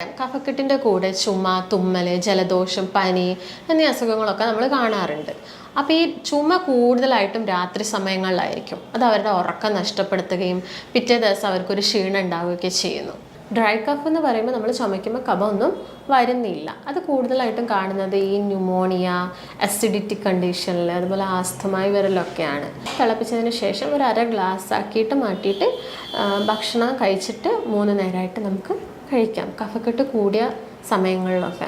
കഫക്കെട്ടിൻ്റെ കൂടെ ചുമ, തുമ്മൽ, ജലദോഷം, പനി എന്നീ അസുഖങ്ങളൊക്കെ നമ്മൾ കാണാറുണ്ട്. അപ്പോൾ ഈ ചുമ കൂടുതലായിട്ടും രാത്രി സമയങ്ങളിലായിരിക്കും. അത് അവരുടെ ഉറക്കം നഷ്ടപ്പെടുത്തുകയും പിറ്റേ ദിവസം അവർക്കൊരു ക്ഷീണം ഉണ്ടാവുകയൊക്കെ ചെയ്യുന്നു. ഡ്രൈ കഫ് എന്ന് പറയുമ്പോൾ നമ്മൾ ചുമയ്ക്കുമ്പോൾ കഫമൊന്നും വരുന്നില്ല. അത് കൂടുതലായിട്ടും കാണുന്നത് ഈ ന്യൂമോണിയ, അസിഡിറ്റി കണ്ടീഷനിൽ, അതുപോലെ ആസ്തമായി വരലൊക്കെയാണ്. തിളപ്പിച്ചതിന് ശേഷം ഒരു അര ഗ്ലാസ് ആക്കിയിട്ട് മാറ്റിയിട്ട് ഭക്ഷണം കഴിച്ചിട്ട് 3 നേരമായിട്ട് നമുക്ക് കഴിക്കാം, കഫക്കെട്ട് കൂടിയ സമയങ്ങളിലൊക്കെ.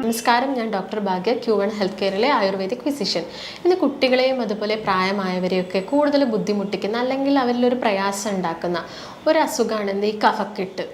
നമസ്കാരം, ഞാൻ ഡോക്ടർ ഭാഗ്യ, Q1 ഹെൽത്ത് കെയറിലെ ആയുർവേദിക് ഫിസിഷ്യൻ. ഇന്ന് കുട്ടികളെയും അതുപോലെ പ്രായമായവരെയൊക്കെ കൂടുതൽ ബുദ്ധിമുട്ടിക്കുന്ന അല്ലെങ്കിൽ അവരിലൊരു പ്രയാസം ഉണ്ടാക്കുന്ന ഒരു അസുഖമാണ് ഈ കഫക്കെട്ട്.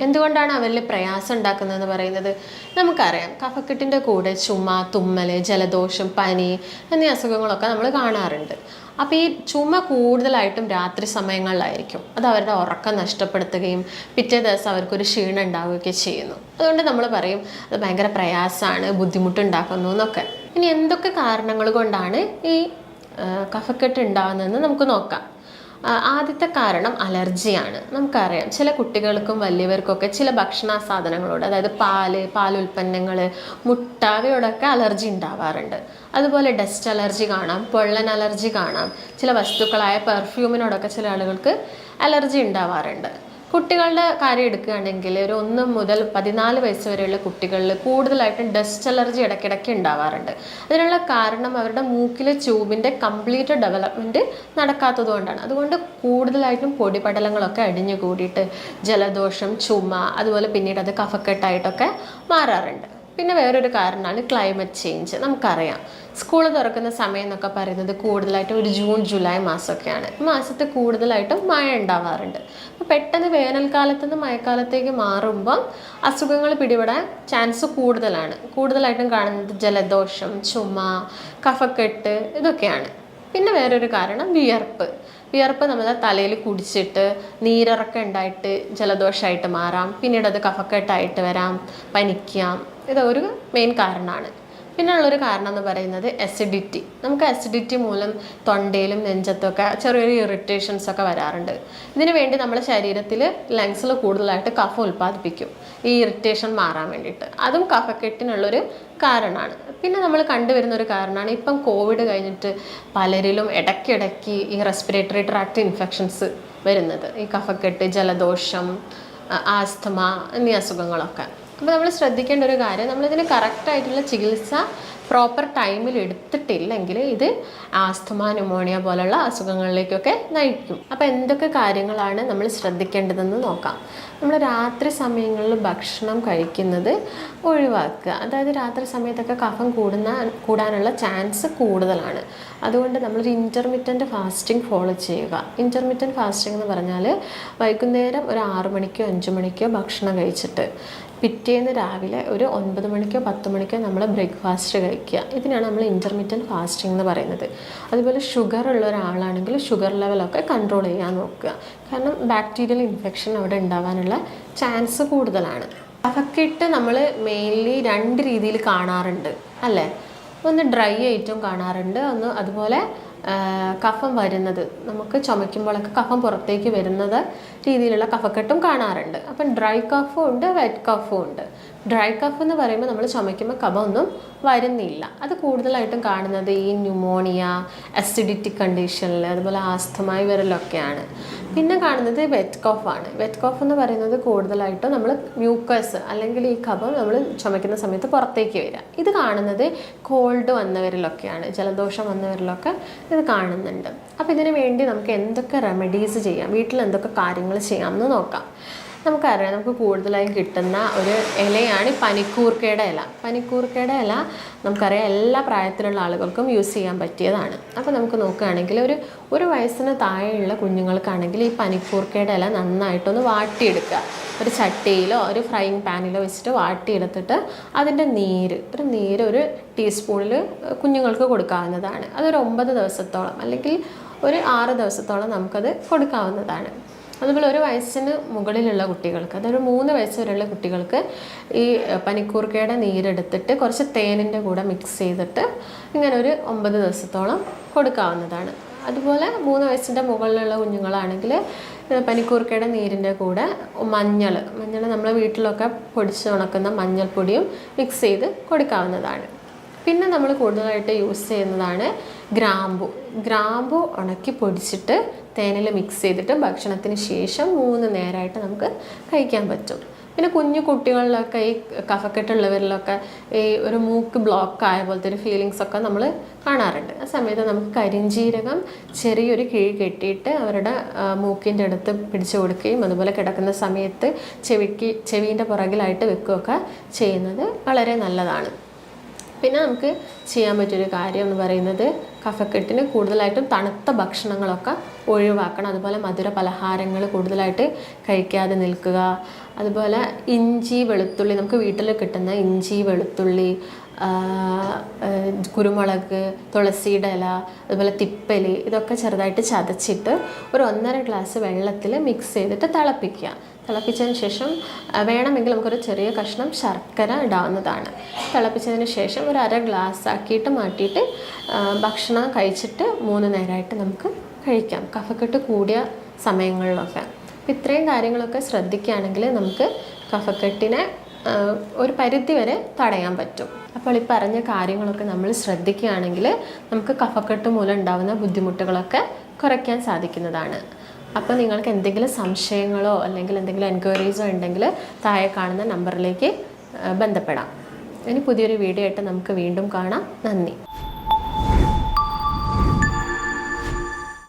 എന്തുകൊണ്ടാണ് അവരിൽ പ്രയാസം ഉണ്ടാക്കുന്നതെന്ന് പറയുന്നത് നമുക്കറിയാം. കഫക്കെട്ടിൻ്റെ കൂടെ ചുമ, തുമ്മൽ, ജലദോഷം, പനി എന്നീ അസുഖങ്ങളൊക്കെ നമ്മൾ കാണാറുണ്ട്. അപ്പോൾ ഈ ചുമ കൂടുതലായിട്ടും രാത്രി സമയങ്ങളിലായിരിക്കും. അത് അവരുടെ ഉറക്കം നഷ്ടപ്പെടുത്തുകയും പിറ്റേ ദിവസം അവർക്കൊരു ക്ഷീണം ഉണ്ടാവുകയൊക്കെ ചെയ്യുന്നു. അതുകൊണ്ട് നമ്മൾ പറയും അത് ഭയങ്കര പ്രയാസമാണ്, ബുദ്ധിമുട്ടുണ്ടാക്കുന്നു എന്നൊക്കെ. ഇനി എന്തൊക്കെ കാരണങ്ങൾ കൊണ്ടാണ് ഈ കഫക്കെട്ട് ഉണ്ടാകുന്നതെന്ന് നമുക്ക് നോക്കാം. ആദ്യത്തെ കാരണം അലർജിയാണ്. നമുക്കറിയാം ചില കുട്ടികൾക്കും വലിയവർക്കൊക്കെ ചില ഭക്ഷണ സാധനങ്ങളോട്, അതായത് പാലുൽപ്പന്നങ്ങൾ, മുട്ട, അവയോടൊക്കെ അലർജി ഉണ്ടാവാറുണ്ട്. അതുപോലെ ഡസ്റ്റ് അലർജി കാണാം, പൊള്ളൻ അലർജി കാണാം. ചില വസ്തുക്കളായ പെർഫ്യൂമിനോടൊക്കെ ചില ആളുകൾക്ക് അലർജി ഉണ്ടാവാറുണ്ട്. കുട്ടികളുടെ കാര്യം എടുക്കുകയാണെങ്കിൽ ഒരു 1 മുതൽ 14 വയസ്സ് വരെയുള്ള കുട്ടികളിൽ കൂടുതലായിട്ടും ഡസ്റ്റ് അലർജി ഇടയ്ക്കിടയ്ക്ക് ഉണ്ടാവാറുണ്ട്. അതിനുള്ള കാരണം അവരുടെ മൂക്കിലെ ട്യൂബിൻ്റെ കംപ്ലീറ്റ് ഡെവലപ്മെൻറ്റ് നടക്കാത്തത് കൊണ്ടാണ്. അതുകൊണ്ട് കൂടുതലായിട്ടും പൊടിപടലങ്ങളൊക്കെ അടിഞ്ഞു കൂടിയിട്ട് ജലദോഷം, ചുമ, അതുപോലെ പിന്നീട് അത് കഫക്കെട്ടായിട്ടൊക്കെ മാറാറുണ്ട്. പിന്നെ വേറൊരു കാരണമാണ് ക്ലൈമറ്റ് ചേഞ്ച്. നമുക്കറിയാം സ്കൂൾ തുറക്കുന്ന സമയം എന്നൊക്കെ പറയുന്നത് കൂടുതലായിട്ടും ഒരു ജൂൺ, ജൂലൈ മാസമൊക്കെയാണ്. ഈ മാസത്ത് കൂടുതലായിട്ടും മഴ ഉണ്ടാവാറുണ്ട്. അപ്പോൾ പെട്ടെന്ന് വേനൽക്കാലത്ത് നിന്ന് മഴക്കാലത്തേക്ക് മാറുമ്പം അസുഖങ്ങൾ പിടിപെടാൻ ചാൻസ് കൂടുതലായിട്ടും കാണുന്നത് ജലദോഷം, ചുമ, കഫക്കെട്ട് ഇതൊക്കെയാണ്. പിന്നെ വേറൊരു കാരണം വിയർപ്പ് നമ്മുടെ തലയിൽ കുടിച്ചിട്ട് നീരിറക്കം ഉണ്ടായിട്ട് ജലദോഷമായിട്ട് മാറാം. പിന്നീട് അത് കഫക്കെട്ടായിട്ട് വരാം, പനിക്കാം. ഇതൊരു മെയിൻ കാരണമാണ്. പിന്നെയുള്ളൊരു കാരണം എന്ന് പറയുന്നത് അസിഡിറ്റി. നമുക്ക് അസിഡിറ്റി മൂലം തൊണ്ടയിലും നെഞ്ചത്തൊക്കെ ചെറിയൊരു ഇറിറ്റേഷൻസ് ഒക്കെ വരാറുണ്ട്. ഇതിനു വേണ്ടി നമ്മുടെ ശരീരത്തിൽ ലങ്സിൽ കൂടുതലായിട്ട് കഫം ഉൽപ്പാദിപ്പിക്കും ഈ ഇറിറ്റേഷൻ മാറാൻ വേണ്ടിയിട്ട്. അതും കഫക്കെട്ടിനുള്ളൊരു കാരണമാണ്. പിന്നെ നമ്മൾ കണ്ടുവരുന്ന ഒരു കാരണമാണ് ഇപ്പം കോവിഡ് കഴിഞ്ഞിട്ട് പലരിലും ഇടയ്ക്കിടയ്ക്ക് ഈ റെസ്പിറേറ്ററി ട്രാക്ട് ഇൻഫെക്ഷൻസ് വരുന്നത്. ഈ കഫക്കെട്ട്, ജലദോഷം, ആസ്തമ എന്നീ അസുഖങ്ങളൊക്കെ. അപ്പോൾ നമ്മൾ ശ്രദ്ധിക്കേണ്ട ഒരു കാര്യം, നമ്മളിതിന് കറക്റ്റായിട്ടുള്ള ചികിത്സ പ്രോപ്പർ ടൈമിൽ എടുത്തിട്ടില്ലെങ്കിൽ ഇത് ആസ്തമ, ന്യൂമോണിയ പോലുള്ള അസുഖങ്ങളിലേക്കൊക്കെ നയിക്കും. അപ്പോൾ എന്തൊക്കെ കാര്യങ്ങളാണ് നമ്മൾ ശ്രദ്ധിക്കേണ്ടതെന്ന് നോക്കാം. നമ്മൾ രാത്രി സമയങ്ങളിൽ ഭക്ഷണം കഴിക്കുന്നത് ഒഴിവാക്കുക. അതായത് രാത്രി സമയത്തൊക്കെ കഫം കൂടാനുള്ള ചാൻസ് കൂടുതലാണ്. അതുകൊണ്ട് നമ്മളൊരു ഇൻ്റർമിറ്റൻ്റ് ഫാസ്റ്റിംഗ് ഫോളോ ചെയ്യുക. ഇൻ്റർമിറ്റൻ്റ് ഫാസ്റ്റിംഗ് എന്ന് പറഞ്ഞാൽ വൈകുന്നേരം ഒരു 6 മണിക്കോ 5 മണിക്കോ ഭക്ഷണം കഴിച്ചിട്ട് പിറ്റേന്ന് രാവിലെ ഒരു 9 മണിക്കോ 10 മണിക്കോ നമ്മൾ ബ്രേക്ക്ഫാസ്റ്റ് കഴിക്കുക. ഇതിനാണ് നമ്മൾ ഇൻ്റർമിറ്റൻ്റ് ഫാസ്റ്റിംഗ് എന്ന് പറയുന്നത്. അതുപോലെ ഷുഗർ ഉള്ള ഒരാളാണെങ്കിൽ ഷുഗർ ലെവലൊക്കെ കൺട്രോൾ ചെയ്യാൻ നോക്കുക. കാരണം ബാക്ടീരിയൽ ഇൻഫെക്ഷൻ അവിടെ ഉണ്ടാവാനുള്ള ചാൻസ് കൂടുതലാണ്. കഫക്കെട്ട് നമ്മൾ മെയിൻലി 2 രീതിയിൽ കാണാറുണ്ട് അല്ലേ. ഒന്ന് ഡ്രൈ ആയിട്ടും കാണാറുണ്ട്, ഒന്ന് അതുപോലെ കഫം വരുന്നത്, നമുക്ക് ചുമയ്ക്കുമ്പോഴൊക്കെ കഫം പുറത്തേക്ക് വരുന്നത് രീതിയിലുള്ള കഫക്കെട്ടും കാണാറുണ്ട്. അപ്പം ഡ്രൈ കഫും ഉണ്ട്, വെറ്റ് കഫും ഉണ്ട്. ഡ്രൈ കഫ് എന്ന് പറയുമ്പോൾ നമ്മൾ ചുമയ്ക്കുമ്പോൾ കഫമൊന്നും വരുന്നില്ല. അത് കൂടുതലായിട്ടും കാണുന്നത് ഈ ന്യൂമോണിയ, അസിഡിറ്റി കണ്ടീഷനിൽ, അതുപോലെ ആസ്തമായി വരലൊക്കെയാണ്. പിന്നെ കാണുന്നത് വെറ്റ് കഫാണ്. വെറ്റ് കഫ് എന്ന് പറയുന്നത് കൂടുതലായിട്ടും നമ്മൾ മ്യൂക്കസ് അല്ലെങ്കിൽ ഈ കഫം നമ്മൾ ചുമയ്ക്കുന്ന സമയത്ത് പുറത്തേക്ക് വരിക. ഇത് കാണുന്നത് കോൾഡ് വന്നവരിലൊക്കെയാണ്, ജലദോഷം വന്നവരിലൊക്കെ ഇത് കാണുന്നുണ്ട്. അപ്പോൾ ഇതിനു വേണ്ടി നമുക്ക് എന്തൊക്കെ റെമഡീസ് ചെയ്യാം, വീട്ടിൽ എന്തൊക്കെ കാര്യങ്ങൾ ചെയ്യാമെന്ന് നോക്കാം. നമുക്കറിയാം, നമുക്ക് കൂടുതലായും കിട്ടുന്ന ഒരു ഇലയാണ് പനിക്കൂർക്കയുടെ ഇല. പനിക്കൂർക്കയുടെ ഇല നമുക്കറിയാം എല്ലാ പ്രായത്തിലുള്ള ആളുകൾക്കും യൂസ് ചെയ്യാൻ പറ്റിയതാണ്. അപ്പോൾ നമുക്ക് നോക്കുകയാണെങ്കിൽ ഒരു വയസ്സിന് താഴെയുള്ള കുഞ്ഞുങ്ങൾക്കാണെങ്കിൽ ഈ പനിക്കൂർക്കയുടെ ഇല നന്നായിട്ടൊന്ന് വാട്ടിയെടുക്കുക. ഒരു ചട്ടിയിലോ ഒരു ഫ്രൈയിങ് പാനിലോ വെച്ചിട്ട് വാട്ടിയെടുത്തിട്ട് അതിൻ്റെ നീര് ഒരു ടീസ്പൂണിൽ കുഞ്ഞുങ്ങൾക്ക് കൊടുക്കാവുന്നതാണ്. അതൊരു 9 ദിവസത്തോളം അല്ലെങ്കിൽ ഒരു 6 ദിവസത്തോളം നമുക്കത് കൊടുക്കാവുന്നതാണ്. അതുപോലെ 1 വയസ്സിന് മുകളിലുള്ള കുട്ടികൾക്ക്, അതൊരു 3 വയസ്സ് വരെയുള്ള കുട്ടികൾക്ക് ഈ പനിക്കൂർക്കയുടെ നീരെടുത്തിട്ട് കുറച്ച് തേനിൻ്റെ കൂടെ മിക്സ് ചെയ്തിട്ട് ഇങ്ങനെ ഒരു 9 ദിവസത്തോളം കൊടുക്കാവുന്നതാണ്. അതുപോലെ 3 വയസ്സിൻ്റെ മുകളിലുള്ള കുഞ്ഞുങ്ങളാണെങ്കിൽ പനിക്കൂർക്കയുടെ നീരിൻ്റെ കൂടെ മഞ്ഞൾ നമ്മൾ വീട്ടിലൊക്കെ പൊടിച്ച് ഉണക്കുന്ന മഞ്ഞൾപ്പൊടിയും മിക്സ് ചെയ്ത് കൊടുക്കാവുന്നതാണ്. പിന്നെ നമ്മൾ കൂടുതലായിട്ട് യൂസ് ചെയ്യുന്നതാണ് ഗ്രാമ്പു ഉണക്കി പൊടിച്ചിട്ട് തേനിൽ മിക്സ് ചെയ്തിട്ട് ഭക്ഷണത്തിന് ശേഷം 3 നേരമായിട്ട് നമുക്ക് കഴിക്കാൻ പറ്റും. പിന്നെ കുഞ്ഞു കുട്ടികളിലൊക്കെ ഈ കഫക്കെട്ടുള്ളവരിലൊക്കെ ഈ ഒരു മൂക്ക് ബ്ലോക്ക് ആയ പോലത്തെ ഒരു ഫീലിങ്സ് ഒക്കെ നമ്മൾ കാണാറുണ്ട്. ആ സമയത്ത് നമുക്ക് കരിഞ്ജീരകം ചെറിയൊരു കിഴി കെട്ടിയിട്ട് അവരുടെ മൂക്കിൻ്റെ അടുത്ത് പിടിച്ചു കൊടുക്കുകയും അതുപോലെ കിടക്കുന്ന സമയത്ത് ചെവീൻ്റെ പുറകിലായിട്ട് വെക്കുകയൊക്കെ ചെയ്യുന്നത് വളരെ നല്ലതാണ്. പിന്നെ നമുക്ക് ചെയ്യാൻ പറ്റിയൊരു കാര്യം എന്ന് പറയുന്നത് കഫക്കെട്ടിന് കൂടുതലായിട്ടും തണുത്ത ഭക്ഷണങ്ങളൊക്കെ ഒഴിവാക്കണം. അതുപോലെ മധുര പലഹാരങ്ങൾ കൂടുതലായിട്ട് കഴിക്കാതെ നിൽക്കുക. അതുപോലെ ഇഞ്ചി വെളുത്തുള്ളി, നമുക്ക് വീട്ടിൽ കിട്ടുന്ന ഇഞ്ചി വെളുത്തുള്ളി, കുരുമുളക്, തുളസിയുടെ ഇല, അതുപോലെ തിപ്പലി, ഇതൊക്കെ ചെറുതായിട്ട് ചതച്ചിട്ട് ഒരു 1.5 ഗ്ലാസ് വെള്ളത്തിൽ മിക്സ് ചെയ്തിട്ട് തിളപ്പിച്ചതിന് ശേഷം വേണമെങ്കിൽ നമുക്കൊരു ചെറിയ കഷ്ണം ശർക്കര ഇടാവുന്നതാണ്. തിളപ്പിച്ചതിന് ശേഷം ഒരു 1/2 ഗ്ലാസ് ആക്കിയിട്ട് മാറ്റിയിട്ട് ഭക്ഷണം കഴിച്ചിട്ട് 3 നേരമായിട്ട് നമുക്ക് കഴിക്കാം, കഫക്കെട്ട് കൂടിയ സമയങ്ങളിലൊക്കെ. അപ്പോൾ ഇത്രയും കാര്യങ്ങളൊക്കെ ശ്രദ്ധിക്കുകയാണെങ്കിൽ നമുക്ക് കഫക്കെട്ടിനെ ഒരു പരിധി വരെ തടയാൻ പറ്റും. അപ്പോൾ ഈ പറഞ്ഞ കാര്യങ്ങളൊക്കെ നമ്മൾ ശ്രദ്ധിക്കുകയാണെങ്കിൽ നമുക്ക് കഫക്കെട്ട് മൂലം ഉണ്ടാകുന്ന ബുദ്ധിമുട്ടുകളൊക്കെ കുറയ്ക്കാൻ സാധിക്കുന്നതാണ്. അപ്പോൾ നിങ്ങൾക്ക് എന്തെങ്കിലും സംശയങ്ങളോ അല്ലെങ്കിൽ എന്തെങ്കിലും എൻക്വയറീസോ ഉണ്ടെങ്കിൽ താഴെ കാണുന്ന നമ്പറിലേക്ക് ബന്ധപ്പെടാം. ഇനി പുതിയൊരു വീഡിയോ ആയിട്ട് നമുക്ക് വീണ്ടും കാണാം. നന്ദി.